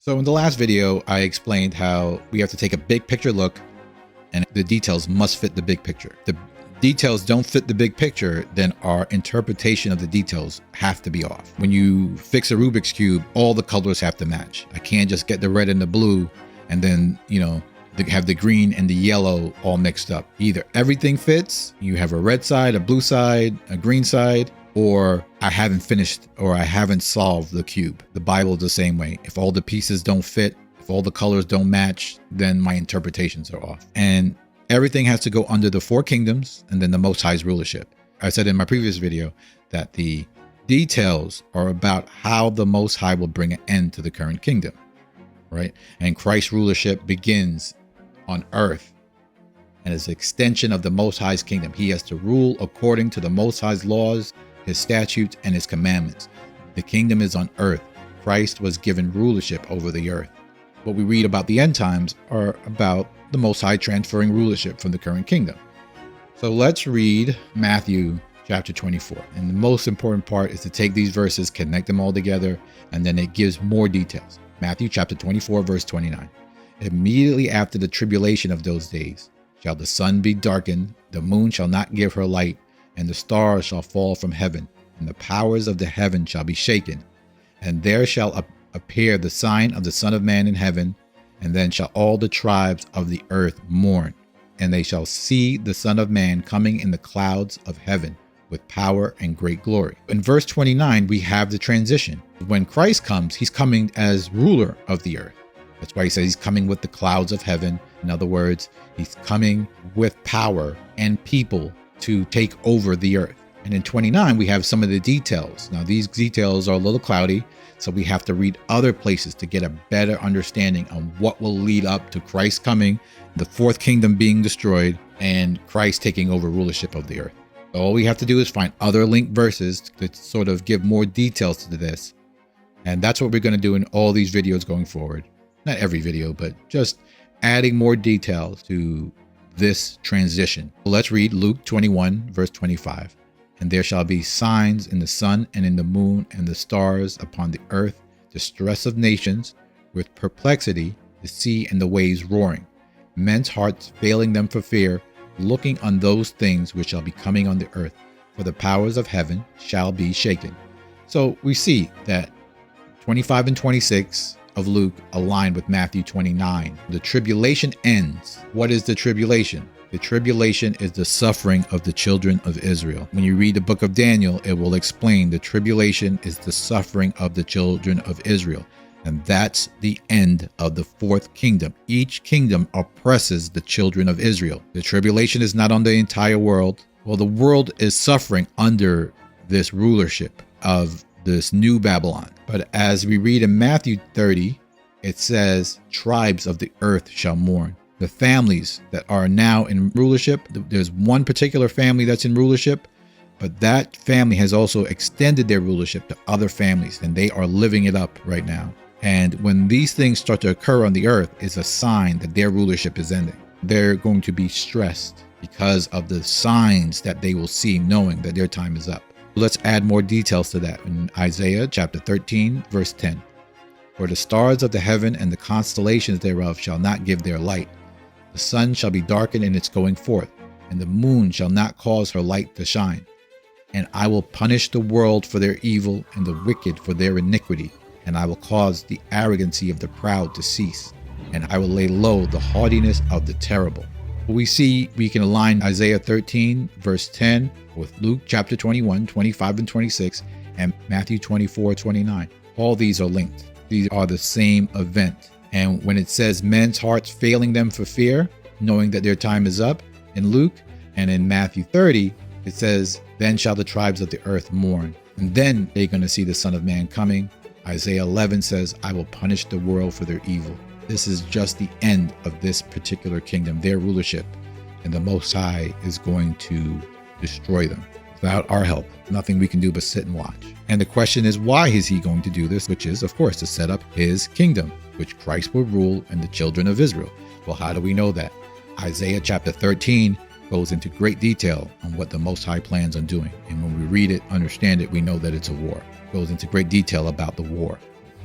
So in the last video, I explained how we have to take a big picture look and the details must fit the big picture. If the details don't fit the big picture, then our interpretation of the details have to be off. When you fix a Rubik's Cube, all the colors have to match. I can't just get the red and the blue and then, have the green and the yellow all mixed up. Either everything fits, you have a red side, a blue side, a green side, or I haven't finished or I haven't solved the cube. The Bible is the same way. If all the pieces don't fit, if all the colors don't match, then my interpretations are off. And everything has to go under the four kingdoms and then the Most High's rulership. I said in my previous video that the details are about how the Most High will bring an end to the current kingdom, right? And Christ's rulership begins on earth and is an extension of the Most High's kingdom. He has to rule according to the Most High's laws, his statutes, and his commandments. The kingdom is on earth. Christ was given rulership over the earth. What we read about the end times are about the Most High transferring rulership from the current kingdom. So let's read Matthew chapter 24. And the most important part is to take these verses, connect them all together, and then it gives more details. Matthew chapter 24, verse 29. Immediately after the tribulation of those days shall the sun be darkened, the moon shall not give her light, and the stars shall fall from heaven, and the powers of the heaven shall be shaken. And there shall appear the sign of the Son of Man in heaven, and then shall all the tribes of the earth mourn, and they shall see the Son of Man coming in the clouds of heaven with power and great glory. In verse 29, we have the transition. When Christ comes, he's coming as ruler of the earth. That's why he says he's coming with the clouds of heaven. In other words, he's coming with power and people to take over the earth. And in 29, we have some of the details. Now, these details are a little cloudy, so we have to read other places to get a better understanding on what will lead up to Christ coming, the fourth kingdom being destroyed, and Christ taking over rulership of the earth. All we have to do is find other linked verses to sort of give more details to this. And that's what we're going to do in all these videos going forward. Not every video, but just adding more details to this transition. Let's read Luke 21, verse 25. And there shall be signs in the sun and in the moon and the stars upon the earth, distress of nations, with perplexity, the sea and the waves roaring, men's hearts failing them for fear, looking on those things which shall be coming on the earth, for the powers of heaven shall be shaken. So we see that 25 and 26 of Luke align with Matthew 29. The tribulation ends. What is the tribulation? The tribulation is the suffering of the children of Israel. When you read the book of Daniel, it will explain the tribulation is the suffering of the children of Israel. And that's the end of the fourth kingdom. Each kingdom oppresses the children of Israel. The tribulation is not on the entire world. Well, the world is suffering under this rulership of this new Babylon. But as we read in Matthew 30, it says, tribes of the earth shall mourn. The families that are now in rulership, there's one particular family that's in rulership, but that family has also extended their rulership to other families, and they are living it up right now. And when these things start to occur on the earth, it's a sign that their rulership is ending. They're going to be stressed because of the signs that they will see, knowing that their time is up. Let's add more details to that in Isaiah chapter 13, verse 10. For the stars of the heaven and the constellations thereof shall not give their light. The sun shall be darkened in its going forth, and the moon shall not cause her light to shine. And I will punish the world for their evil and the wicked for their iniquity. And I will cause the arrogancy of the proud to cease. And I will lay low the haughtiness of the terrible. We see we can align Isaiah 13, verse 10 with Luke chapter 21, 25 and 26, and Matthew 24, 29. All these are linked. These are the same event. And when it says men's hearts failing them for fear, knowing that their time is up in Luke, and in Matthew 30, it says, then shall the tribes of the earth mourn. And then they're going to see the Son of Man coming. Isaiah 11 says, I will punish the world for their evil. This is just the end of this particular kingdom, their rulership. And the Most High is going to destroy them. Without our help, nothing we can do but sit and watch. And the question is, why is he going to do this? Which is, of course, to set up his kingdom, which Christ will rule and the children of Israel. Well, how do we know that? Isaiah chapter 13 goes into great detail on what the Most High plans on doing. And when we read it, understand it, we know that it's a war. It goes into great detail about the war.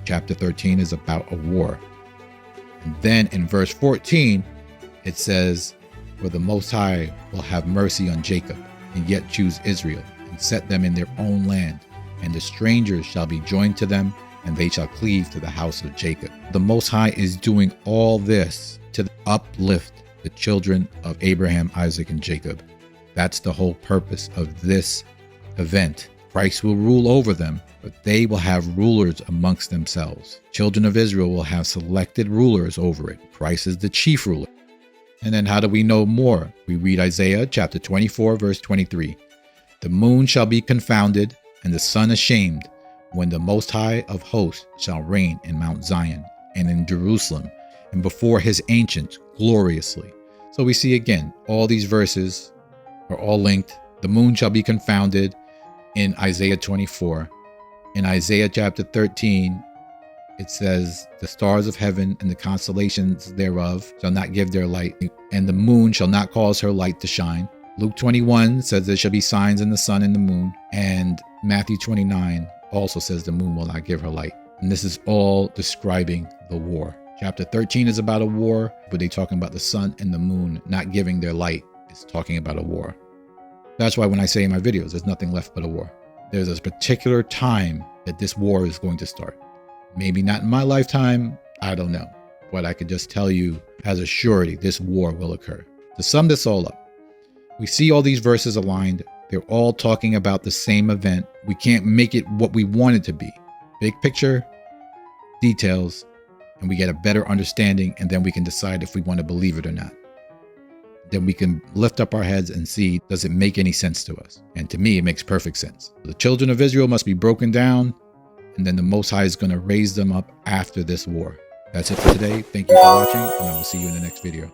Chapter 13 is about a war. And then in verse 14, it says, "For the Most High will have mercy on Jacob, and yet choose Israel, and set them in their own land. And the strangers shall be joined to them, and they shall cleave to the house of Jacob." The Most High is doing all this to uplift the children of Abraham, Isaac, and Jacob. That's the whole purpose of this event. Christ will rule over them, but they will have rulers amongst themselves. Children of Israel will have selected rulers over it. Christ is the chief ruler. And then how do we know more? We read Isaiah chapter 24, verse 23. "The moon shall be confounded, and the sun ashamed, when the Most High of hosts shall reign in Mount Zion and in Jerusalem, and before his ancients gloriously." So we see again, all these verses are all linked. The moon shall be confounded in Isaiah 24. In Isaiah chapter 13, it says, "The stars of heaven and the constellations thereof shall not give their light, and the moon shall not cause her light to shine." Luke 21 says there shall be signs in the sun and the moon. And Matthew 29 also says the moon will not give her light. And this is all describing the war. Chapter 13 is about a war, but they're talking about the sun and the moon not giving their light. It's talking about a war. That's why when I say in my videos, there's nothing left but a war. There's a particular time that this war is going to start. Maybe not in my lifetime, I don't know. But I could just tell you as a surety, this war will occur. To sum this all up, we see all these verses aligned. They're all talking about the same event. We can't make it what we want it to be. Big picture, details, and we get a better understanding, and then we can decide if we want to believe it or not. Then we can lift up our heads and see, does it make any sense to us? And to me, it makes perfect sense. The children of Israel must be broken down, and then the Most High is going to raise them up after this war. That's it for today. Thank you for watching, and I will see you in the next video.